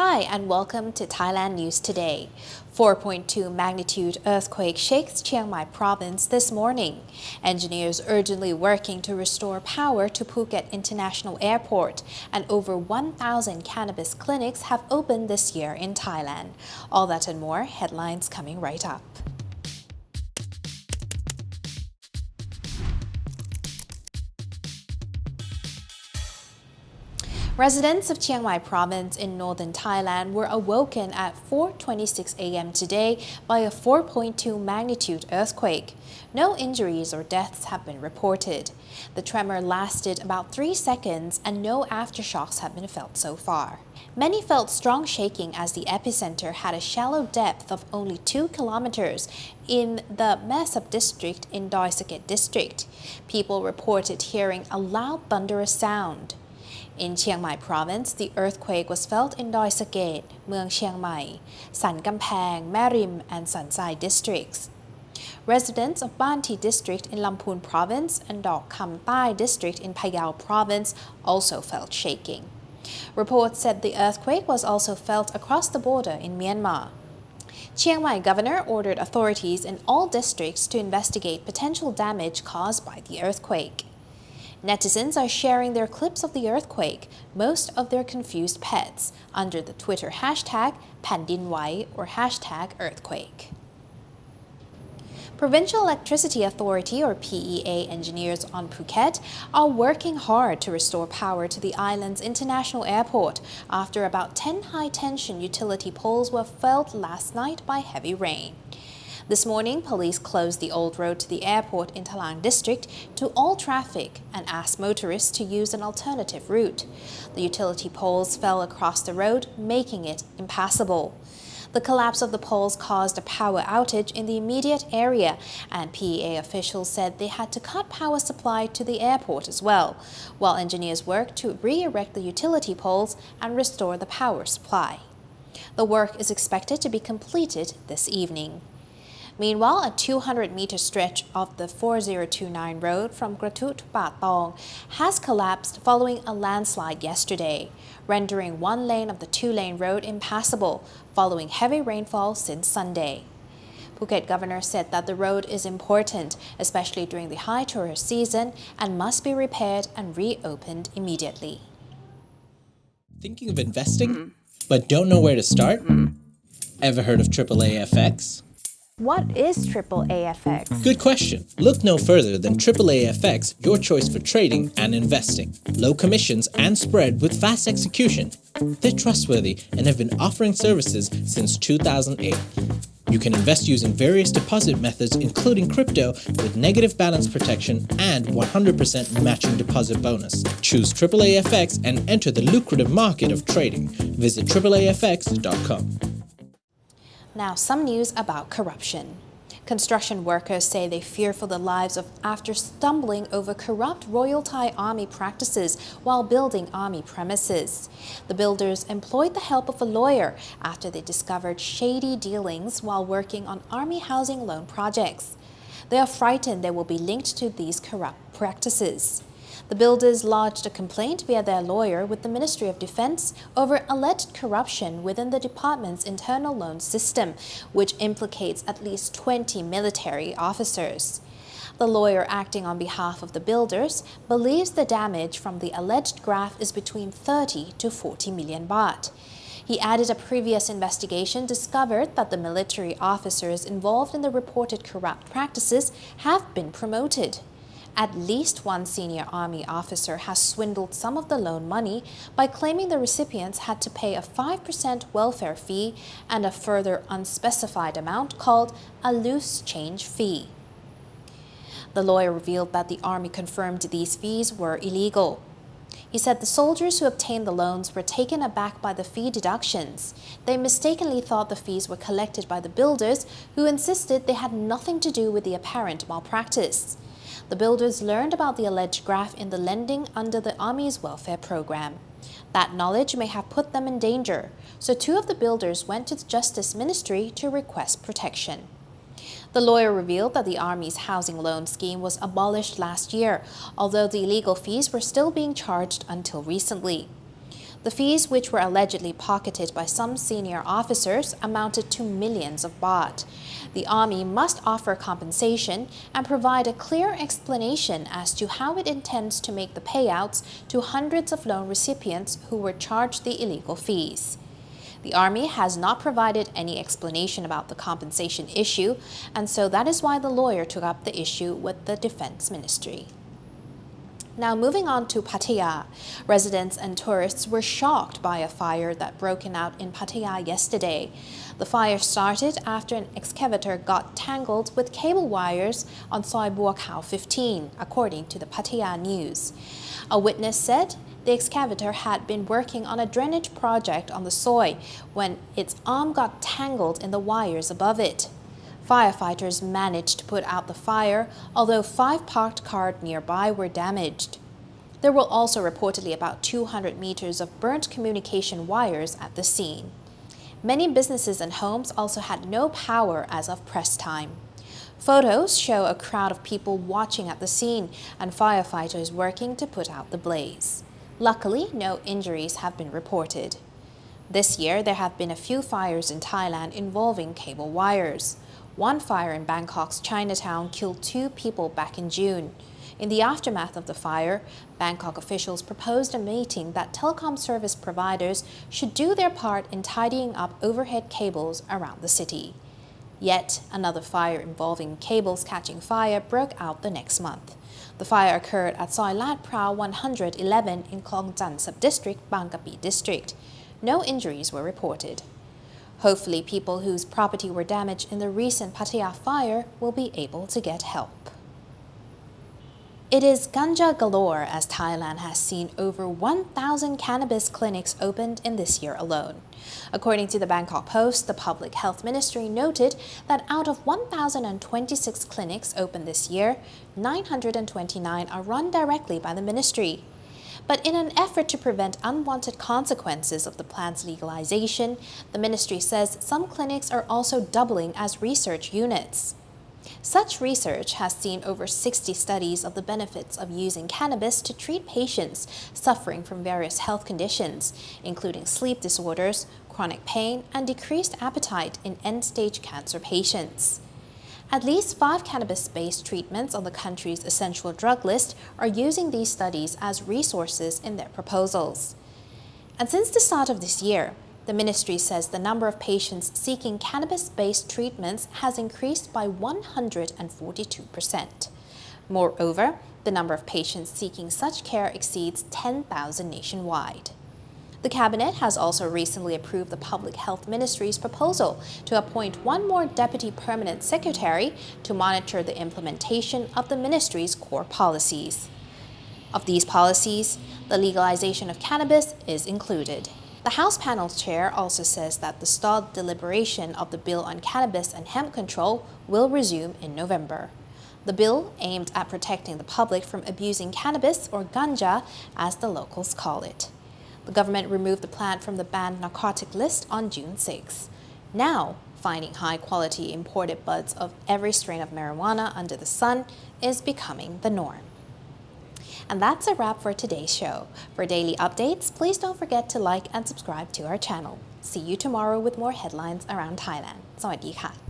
Hi and welcome to Thailand News Today. 4.2 magnitude earthquake shakes Chiang Mai province this morning. Engineers urgently working to restore power to Phuket International Airport, and over 1,000 cannabis clinics have opened this year in Thailand. All that and more, headlines coming right up. Residents of Chiang Mai province in northern Thailand were awoken at 4:26 a.m. today by a 4.2 magnitude earthquake. No injuries or deaths have been reported. The tremor lasted about 3 seconds and no aftershocks have been felt so far. Many felt strong shaking as the epicenter had a shallow depth of only 2 kilometers in the Mae Sap district in Doi Saket district. People reported hearing a loud thunderous sound. In Chiang Mai province, the earthquake was felt in Doi Saket, Mueang Chiang Mai, San Kamphaeng, Marim, and San Sai districts. Residents of Ban Thi district in Lamphun province and Dok Kham Thai district in Phayao province also felt shaking. Reports said the earthquake was also felt across the border in Myanmar. Chiang Mai governor ordered authorities in all districts to investigate potential damage caused by the earthquake. Netizens are sharing their clips of the earthquake, most of their confused pets, under the Twitter hashtag #Pandinwai or hashtag earthquake. Provincial Electricity Authority or PEA engineers on Phuket are working hard to restore power to the island's international airport after about 10 high-tension utility poles were felled last night by heavy rain. This morning, police closed the old road to the airport in Talang district to all traffic and asked motorists to use an alternative route. The utility poles fell across the road, making it impassable. The collapse of the poles caused a power outage in the immediate area, and PEA officials said they had to cut power supply to the airport as well, while engineers worked to re-erect the utility poles and restore the power supply. The work is expected to be completed this evening. Meanwhile, a 200-meter stretch of the 4029 road from Gratut to Patong has collapsed following a landslide yesterday, rendering one lane of the 2-lane road impassable following heavy rainfall since Sunday. Phuket governor said that the road is important, especially during the high tourist season, and must be repaired and reopened immediately. Thinking of investing, but don't know where to start? Ever heard of AAAFX? What is AAAFX? Good question. Look no further than AAAFX, your choice for trading and investing. Low commissions and spread with fast execution. They're trustworthy and have been offering services since 2008. You can invest using various deposit methods including crypto with negative balance protection and 100% matching deposit bonus. Choose AAAFX and enter the lucrative market of trading. Visit AAAFX.com. Now, some news about corruption. Construction workers say they fear for their lives after stumbling over corrupt Royal Thai Army practices while building army premises. The builders employed the help of a lawyer after they discovered shady dealings while working on army housing loan projects. They are frightened they will be linked to these corrupt practices. The builders lodged a complaint via their lawyer with the Ministry of Defense over alleged corruption within the department's internal loan system, which implicates at least 20 military officers. The lawyer acting on behalf of the builders believes the damage from the alleged graft is between 30 to 40 million baht. He added a previous investigation discovered that the military officers involved in the reported corrupt practices have been promoted. At least one senior army officer has swindled some of the loan money by claiming the recipients had to pay a 5% welfare fee and a further unspecified amount called a loose change fee. The lawyer revealed that the army confirmed these fees were illegal. He said the soldiers who obtained the loans were taken aback by the fee deductions. They mistakenly thought the fees were collected by the builders, who insisted they had nothing to do with the apparent malpractice. The builders learned about the alleged graft in the lending under the Army's welfare program. That knowledge may have put them in danger, so 2 of the builders went to the Justice Ministry to request protection. The lawyer revealed that the Army's housing loan scheme was abolished last year, although the illegal fees were still being charged until recently. The fees, which were allegedly pocketed by some senior officers, amounted to millions of baht. The army must offer compensation and provide a clear explanation as to how it intends to make the payouts to hundreds of loan recipients who were charged the illegal fees. The Army has not provided any explanation about the compensation issue, and so that is why the lawyer took up the issue with the Defense Ministry. Now moving on to Pattaya, residents and tourists were shocked by a fire that broke out in Pattaya yesterday. The fire started after an excavator got tangled with cable wires on Soi Bua Khao 15, according to the Pattaya News. A witness said the excavator had been working on a drainage project on the Soi when its arm got tangled in the wires above it. Firefighters managed to put out the fire, although 5 parked cars nearby were damaged. There were also reportedly about 200 meters of burnt communication wires at the scene. Many businesses and homes also had no power as of press time. Photos show a crowd of people watching at the scene and firefighters working to put out the blaze. Luckily, no injuries have been reported. This year, there have been a few fires in Thailand involving cable wires. One fire in Bangkok's Chinatown killed 2 people back in June. In the aftermath of the fire, Bangkok officials proposed a meeting that telecom service providers should do their part in tidying up overhead cables around the city. Yet another fire involving cables catching fire broke out the next month. The fire occurred at Soi Lat Prao 111 in Klong Chan Sub-District, Bang Kapi District. No injuries were reported. Hopefully, people whose property were damaged in the recent Pattaya fire will be able to get help. It is ganja galore as Thailand has seen over 1,000 cannabis clinics opened in this year alone. According to the Bangkok Post, the Public Health Ministry noted that out of 1,026 clinics opened this year, 929 are run directly by the ministry. But in an effort to prevent unwanted consequences of the plan's legalization, the ministry says some clinics are also doubling as research units. Such research has seen over 60 studies of the benefits of using cannabis to treat patients suffering from various health conditions, including sleep disorders, chronic pain, and decreased appetite in end-stage cancer patients. At least 5 cannabis-based treatments on the country's essential drug list are using these studies as resources in their proposals. And since the start of this year, the ministry says the number of patients seeking cannabis-based treatments has increased by 142%. Moreover, the number of patients seeking such care exceeds 10,000 nationwide. The Cabinet has also recently approved the Public Health Ministry's proposal to appoint 1 more Deputy Permanent Secretary to monitor the implementation of the ministry's core policies. Of these policies, the legalization of cannabis is included. The House panel chair also says that the stalled deliberation of the bill on cannabis and hemp control will resume in November. The bill aimed at protecting the public from abusing cannabis, or ganja, as the locals call it. The government removed the plant from the banned narcotic list on June 6. Now, finding high-quality imported buds of every strain of marijuana under the sun is becoming the norm. And that's a wrap for today's show. For daily updates, please don't forget to like and subscribe to our channel. See you tomorrow with more headlines around Thailand. สวัสดีค่ะ